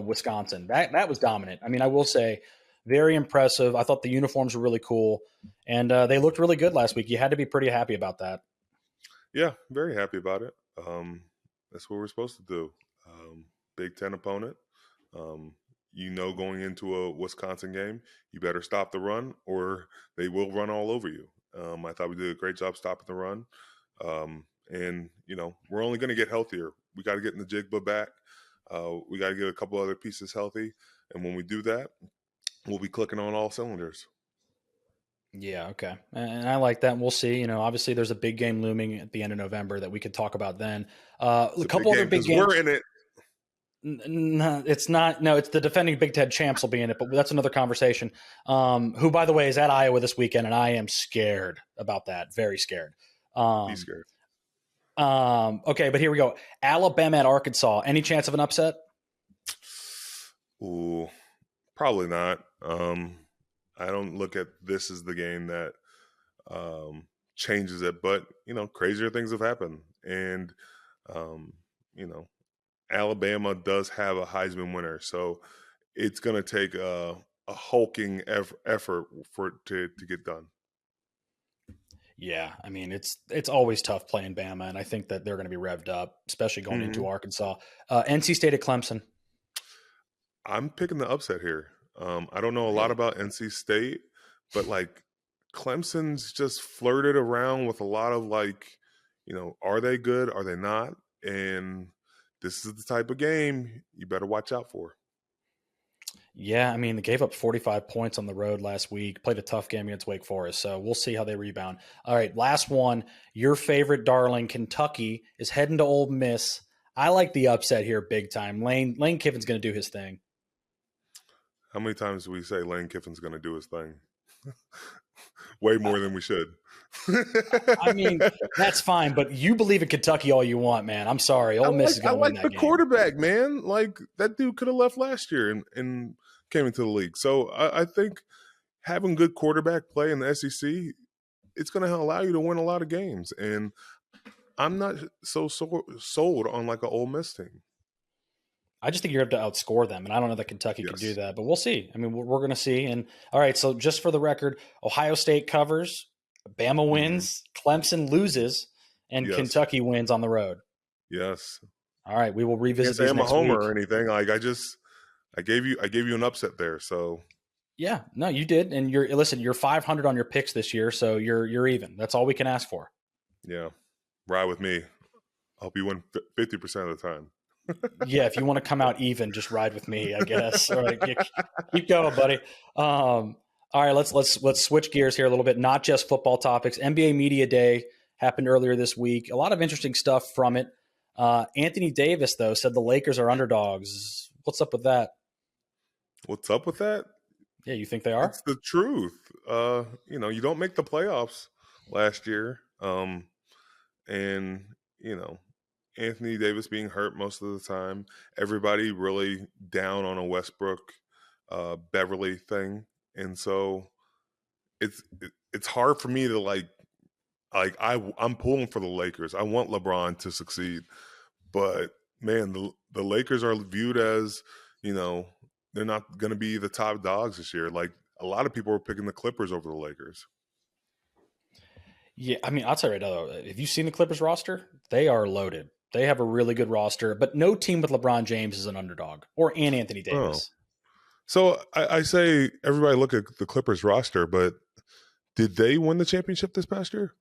Speaker 1: Wisconsin. That was dominant. I mean, I will say, very impressive. I thought the uniforms were really cool, and they looked really good last week. You had to be pretty happy about that.
Speaker 2: Yeah, very happy about it. That's what we're supposed to do. Big Ten opponent. Going into a Wisconsin game, you better stop the run or they will run all over you. I thought we did a great job stopping the run. And we're only going to get healthier. We got to get in the Jigba back. We got to get a couple other pieces healthy. And when we do that, we'll be clicking on all cylinders.
Speaker 1: Yeah, okay. And I like that. And we'll see. Obviously there's a big game looming at the end of November that we could talk about then. A couple other big games.
Speaker 2: We're in it.
Speaker 1: No, it's not. No, it's the defending Big Ten champs will be in it, but that's another conversation. Who, by the way, is at Iowa this weekend, and I am scared about that. Very scared.
Speaker 2: Be scared.
Speaker 1: Okay, but here we go. Alabama at Arkansas. Any chance of an upset?
Speaker 2: Ooh, probably not. I don't look at this as the game that changes it, but crazier things have happened, and Alabama does have a Heisman winner, so it's going to take a hulking effort for it to get done.
Speaker 1: Yeah, I mean, it's always tough playing Bama, and I think that they're going to be revved up, especially going into Arkansas. NC State at Clemson.
Speaker 2: I'm picking the upset here. I don't know a lot about NC State, but Clemson's just flirted around with a lot of are they good? Are they not? And this is the type of game you better watch out for.
Speaker 1: Yeah, I mean, they gave up 45 points on the road last week, played a tough game against Wake Forest, so we'll see how they rebound. All right, last one. Your favorite darling, Kentucky, is heading to Ole Miss. I like the upset here big time. Lane Kiffin's going to do his thing.
Speaker 2: How many times do we say Lane Kiffin's going to do his thing? Way more than we should.
Speaker 1: I mean, that's fine, but you believe in Kentucky all you want, man. I'm sorry. Ole Miss is going to win that game. I like
Speaker 2: the quarterback, man. Like, that dude could have left last year and came into the league. So I think having good quarterback play in the SEC, it's going to allow you to win a lot of games. And I'm not so sold on like an Ole Miss team.
Speaker 1: I just think you're going to outscore them, and I don't know that Kentucky can do that, but we'll see. I mean, we're going to see. And all right, so just for the record, Ohio State covers, Bama wins, Clemson loses, and Kentucky wins on the road.
Speaker 2: Yes.
Speaker 1: All right, we will revisit these
Speaker 2: next week. I'm a homer or anything. Like I gave you an upset there. So
Speaker 1: yeah, no, you did, and you're 500 on your picks this year, so you're even. That's all we can ask for.
Speaker 2: Yeah, ride with me. I hope you win 50% of the time.
Speaker 1: Yeah, if you want to come out even, just ride with me, I guess. All right, keep going, buddy. All right, let's switch gears here a little bit. Not just football topics. NBA Media Day happened earlier this week. A lot of interesting stuff from it. Anthony Davis, though, said the Lakers are underdogs. What's up with that?
Speaker 2: What's up with that?
Speaker 1: Yeah, you think they are?
Speaker 2: It's the truth. You don't make the playoffs last year, and Anthony Davis being hurt most of the time. Everybody really down on a Westbrook, Beverley thing, and so it's hard for me to I'm pulling for the Lakers. I want LeBron to succeed, but man, the Lakers are viewed as they're not going to be the top dogs this year. Like a lot of people are picking the Clippers over the Lakers.
Speaker 1: Yeah, I mean, I'll tell you right now, though, have you seen the Clippers roster? They are loaded. They have a really good roster, but no team with LeBron James is an underdog or Anthony Davis.
Speaker 2: Oh. So I say everybody look at the Clippers roster, but did they win the championship this past year?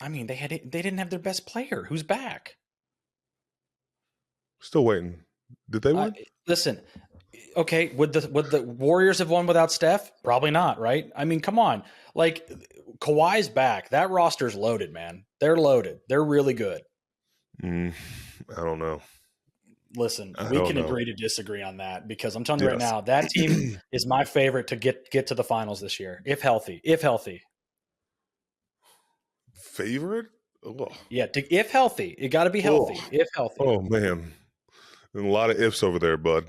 Speaker 1: I mean, they didn't have their best player. Who's back?
Speaker 2: Still waiting. Did they win?
Speaker 1: Listen, okay, would the Warriors have won without Steph? Probably not, right? I mean, come on. Like, Kawhi's back. That roster's loaded, man. They're loaded. They're really good.
Speaker 2: I don't know.
Speaker 1: Listen, we can agree to disagree on that because I'm telling you right now, that team is my favorite to get to the finals this year, if healthy.
Speaker 2: Favorite? Oh.
Speaker 1: Yeah, if healthy. It got to be healthy, if healthy.
Speaker 2: Oh, man. And a lot of ifs over there, bud.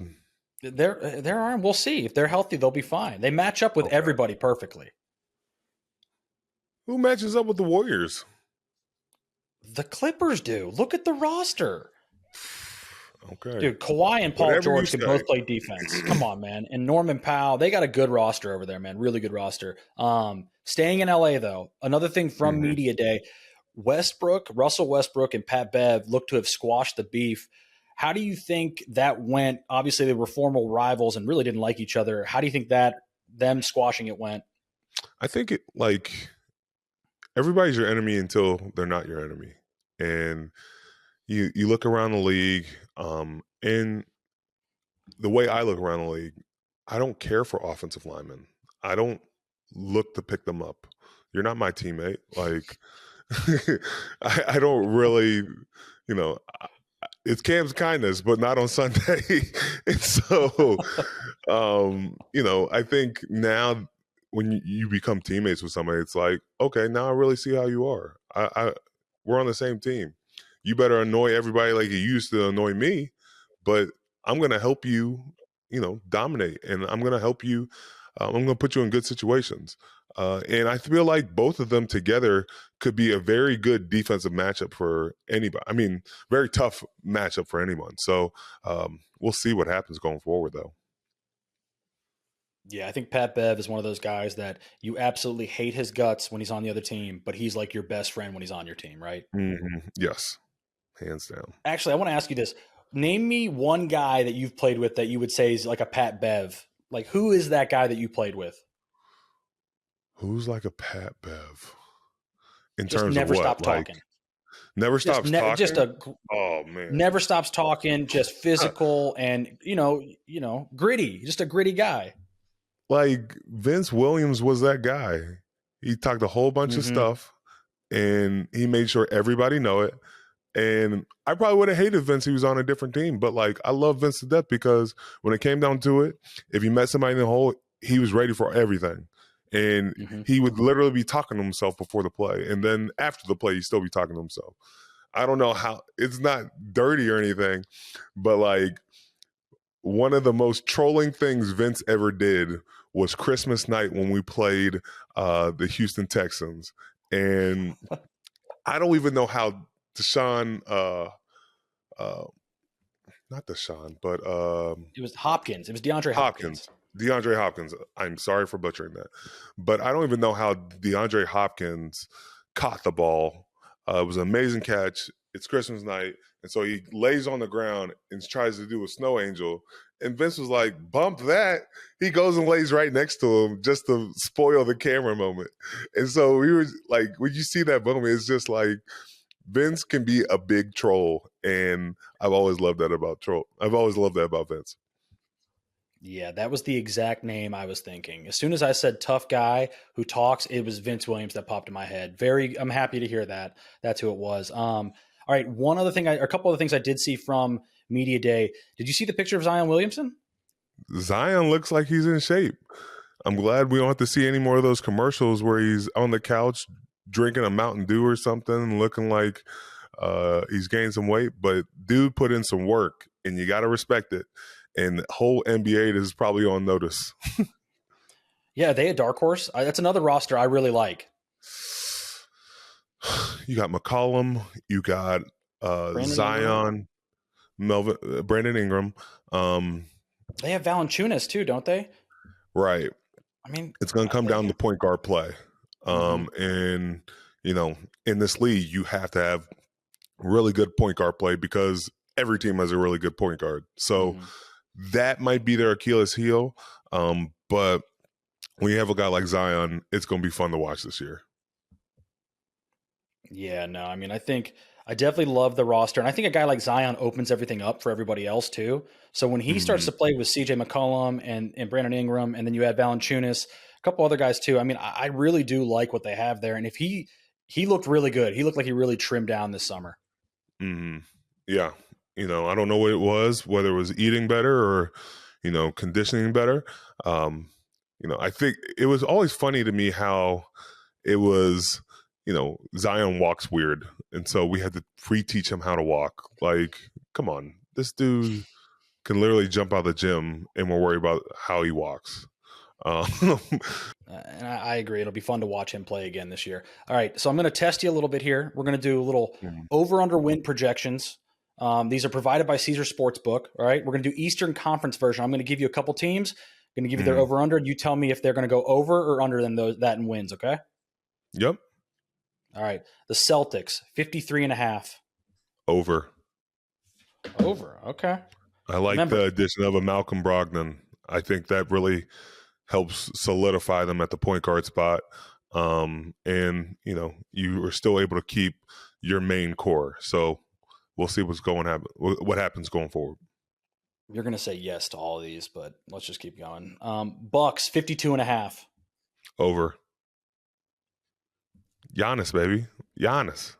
Speaker 1: There are. We'll see. If they're healthy, they'll be fine. They match up with everybody perfectly.
Speaker 2: Who matches up with the Warriors?
Speaker 1: The Clippers do. Look at the roster.
Speaker 2: Okay.
Speaker 1: Dude, Kawhi and Paul George can both play defense. Come on, man. And Norman Powell, they got a good roster over there, man. Really good roster. Staying in LA, though, another thing from Media Day, Russell Westbrook and Pat Bev look to have squashed the beef. How do you think that went? Obviously, they were formal rivals and really didn't like each other. How do you think that them squashing it went?
Speaker 2: I think everybody's your enemy until they're not your enemy. And you look around the league, and the way I look around the league, I don't care for offensive linemen. I don't look to pick them up. You're not my teammate. Like, I don't really, it's Cam's kindness, but not on Sunday. And so, I think now when you become teammates with somebody, it's like, okay, now I really see how you are. We're on the same team. You better annoy everybody like you used to annoy me, but I'm going to help you, dominate, and I'm going to help you. I'm going to put you in good situations. And I feel like both of them together could be a very good defensive matchup for anybody. I mean, very tough matchup for anyone. So we'll see what happens going forward, though.
Speaker 1: Yeah, I think Pat Bev is one of those guys that you absolutely hate his guts when he's on the other team, but he's like your best friend when he's on your team, right?
Speaker 2: Mm-hmm. Yes, hands down.
Speaker 1: Actually, I want to ask you this. Name me one guy that you've played with that you would say is like a Pat Bev. Like, who is that guy that you played with?
Speaker 2: Who's like a Pat Bev? In
Speaker 1: Just
Speaker 2: terms
Speaker 1: never
Speaker 2: of what?
Speaker 1: Stop talking.
Speaker 2: Never stops talking.
Speaker 1: Just
Speaker 2: oh man,
Speaker 1: never stops talking. Just physical and gritty. Just a gritty guy.
Speaker 2: Like Vince Williams was that guy. He talked a whole bunch of stuff, and he made sure everybody know it. And I probably would have hated Vince if he was on a different team, but like I love Vince to death because when it came down to it, if he met somebody in the hole, he was ready for everything. And he would literally be talking to himself before the play. And then after the play, he'd still be talking to himself. I don't know how, it's not dirty or anything, but like one of the most trolling things Vince ever did was Christmas night when we played the Houston Texans. And I don't even know how Deshaun, not Deshaun, but
Speaker 1: it was Hopkins. It was DeAndre Hopkins.
Speaker 2: DeAndre Hopkins. I'm sorry for butchering that, but I don't even know how DeAndre Hopkins caught the ball. It was an amazing catch. It's Christmas night, and so he lays on the ground and tries to do a snow angel. And Vince was like, "Bump that!" He goes and lays right next to him just to spoil the camera moment. And so we were like, when you see that moment, it's just like Vince can be a big troll, and I've always loved that about troll. I've always loved that about Vince.
Speaker 1: Yeah, that was the exact name I was thinking. As soon as I said tough guy who talks, it was Vince Williams that popped in my head. I'm happy to hear that. That's who it was. All right, a couple of things I did see from Media Day. Did you see the picture of Zion Williamson?
Speaker 2: Zion looks like he's in shape. I'm glad we don't have to see any more of those commercials where he's on the couch drinking a Mountain Dew or something, looking like he's gained some weight. But dude put in some work, and you got to respect it. And the whole NBA is probably on notice.
Speaker 1: Yeah, they a dark horse. That's another roster I really like.
Speaker 2: You got McCollum. You got Zion, Brandon Ingram.
Speaker 1: They have Valanciunas too, don't they?
Speaker 2: Right.
Speaker 1: I mean,
Speaker 2: it's going to come down to point guard play. And, in this league, you have to have really good point guard play because every team has a really good point guard. So that might be their Achilles heel. But when you have a guy like Zion, it's going to be fun to watch this year.
Speaker 1: Yeah, no, I mean, I definitely love the roster. And I think a guy like Zion opens everything up for everybody else too. So when he starts to play with CJ McCollum and Brandon Ingram, and then you add Valanciunas, a couple other guys too. I mean, I really do like what they have there. And if he looked really good. He looked like he really trimmed down this summer.
Speaker 2: Yeah. I don't know what it was, whether it was eating better or, conditioning better. I think it was always funny to me how it was, Zion walks weird. And so we had to pre-teach him how to walk. Like, come on, this dude can literally jump out of the gym and we're worried about how he walks.
Speaker 1: And I agree. It'll be fun to watch him play again this year. All right. So I'm going to test you a little bit here. We're going to do a little over-under win projections. These are provided by Caesar Sportsbook. All right. We're going to do Eastern Conference version. I'm going to give you a couple teams. I'm going to give you their over-under. You tell me if they're going to go over or under than that in wins. Okay.
Speaker 2: Yep.
Speaker 1: All right. The Celtics, 53.5.
Speaker 2: Over.
Speaker 1: Okay.
Speaker 2: I like the addition of a Malcolm Brogdon. I think that really helps solidify them at the point guard spot. And, you are still able to keep your main core. So we'll see what happens going forward.
Speaker 1: You're going to say yes to all of these, but let's just keep going. Bucks, 52.5.
Speaker 2: Over. Giannis, baby. Giannis.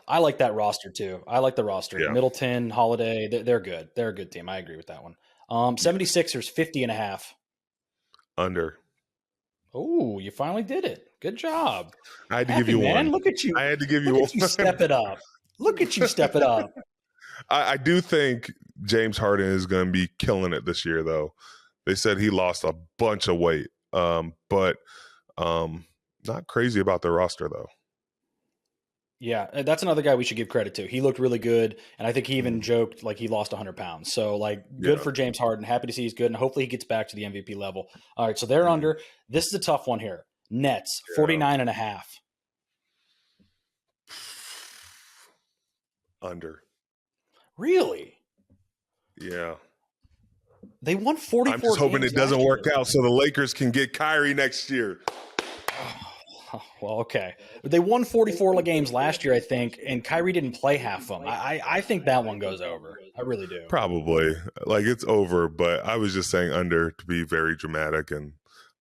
Speaker 1: I like that roster too. I like the roster.
Speaker 2: Yeah.
Speaker 1: Middleton, Holiday, they're good. They're a good team. I agree with that one. 76ers, 50.5.
Speaker 2: Under.
Speaker 1: Oh, you finally did it. Good job.
Speaker 2: I had to give you one.
Speaker 1: Look at you.
Speaker 2: I had to give you one.
Speaker 1: You step it up. Look at you step it up.
Speaker 2: I do think James Harden is going to be killing it this year, though. They said he lost a bunch of weight, but not crazy about their roster, though.
Speaker 1: Yeah, that's another guy we should give credit to. He looked really good, and I think he even joked like he lost 100 pounds. So, good for James Harden. Happy to see he's good, and hopefully he gets back to the MVP level. All right, so they're under. This is a tough one here. Nets, 49.5.
Speaker 2: Under.
Speaker 1: Really?
Speaker 2: Yeah.
Speaker 1: They won 44
Speaker 2: I'm just hoping it doesn't work out so the Lakers can get Kyrie next year.
Speaker 1: Oh, well, okay. They won 44 games last year, I think, and Kyrie didn't play half of them. I think that one goes over. I really do.
Speaker 2: Probably. Like, it's over, but I was just saying under to be very dramatic and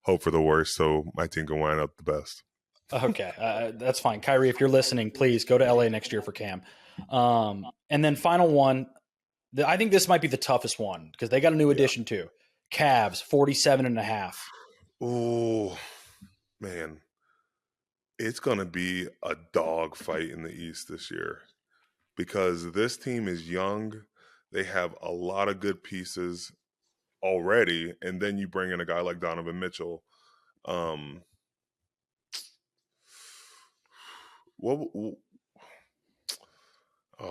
Speaker 2: hope for the worst so my team can wind up the best.
Speaker 1: Okay, that's fine. Kyrie, if you're listening, please go to LA next year for Cam. And then final one, I think this might be the toughest one because they got a new addition too. Cavs, 47.5.
Speaker 2: Oh, man. It's going to be a dog fight in the East this year because this team is young. They have a lot of good pieces already, and then you bring in a guy like Donovan Mitchell. Oh,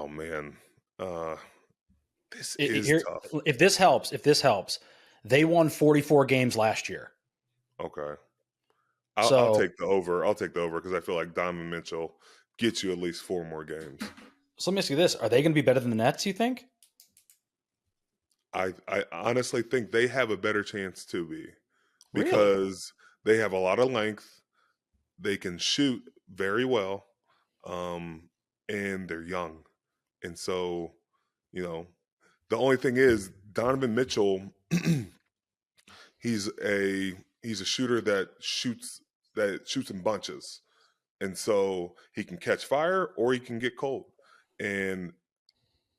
Speaker 2: man. This is tough.
Speaker 1: If this helps, they won 44 games last year.
Speaker 2: Okay. I'll take the over. I'll take the over because I feel like Donovan Mitchell gets you at least 4 more games.
Speaker 1: So let me ask you this. Are they going to be better than the Nets, you think?
Speaker 2: I honestly think they have a better chance to be because they have a lot of length. They can shoot very well, and they're young. And so, the only thing is Donovan Mitchell, he's a shooter that shoots in bunches. And so he can catch fire or he can get cold. And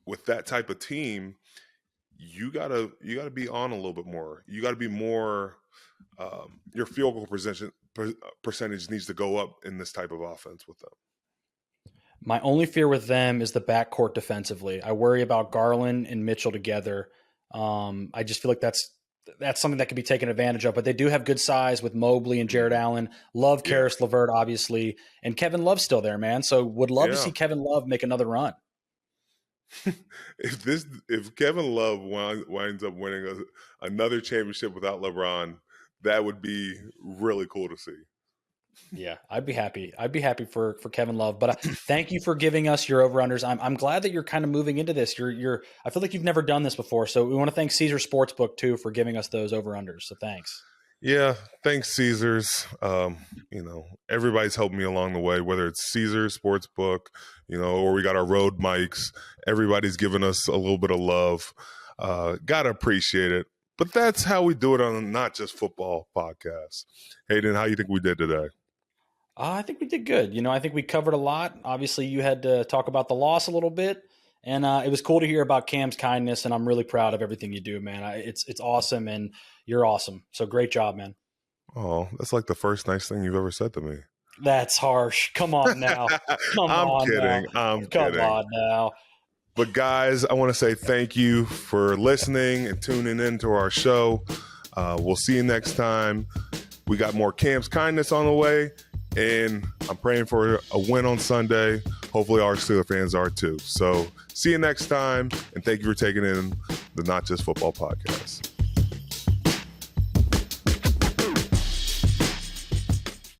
Speaker 2: with that type of team, you gotta be on a little bit more. You gotta be more your field goal percentage needs to go up in this type of offense with them.
Speaker 1: My only fear with them is the backcourt defensively. I worry about Garland and Mitchell together. I just feel like that's something that could be taken advantage of. But they do have good size with Mobley and Jared Allen. Love Karis LeVert, obviously. And Kevin Love's still there, man. So would love to see Kevin Love make another run.
Speaker 2: If Kevin Love winds up winning another championship without LeBron, that would be really cool to see.
Speaker 1: Yeah, I'd be happy. I'd be happy for Kevin Love. But thank you for giving us your over-unders. I'm glad that you're kind of moving into this. I feel like you've never done this before. So we want to thank Caesar Sportsbook too for giving us those over-unders. So thanks.
Speaker 2: Yeah, thanks, Caesars. Everybody's helped me along the way, whether it's Caesar Sportsbook, or we got our road mics. Everybody's given us a little bit of love. Gotta appreciate it. But that's how we do it on a Not Just Football podcast. Hayden, how you think we did today?
Speaker 1: I think we did good. I think we covered a lot. Obviously, you had to talk about the loss a little bit. And it was cool to hear about Cam's kindness, and I'm really proud of everything you do, man. It's awesome, and you're awesome. So great job, man.
Speaker 2: Oh, that's like the first nice thing you've ever said to me.
Speaker 1: That's harsh. Come on now.
Speaker 2: I'm kidding.
Speaker 1: Come on now.
Speaker 2: But guys, I want to say thank you for listening and tuning in to our show. We'll see you next time. We got more Cam's kindness on the way, and I'm praying for a win on Sunday. Hopefully our Steelers fans are too. So see you next time, and thank you for taking in the Not Just Football podcast.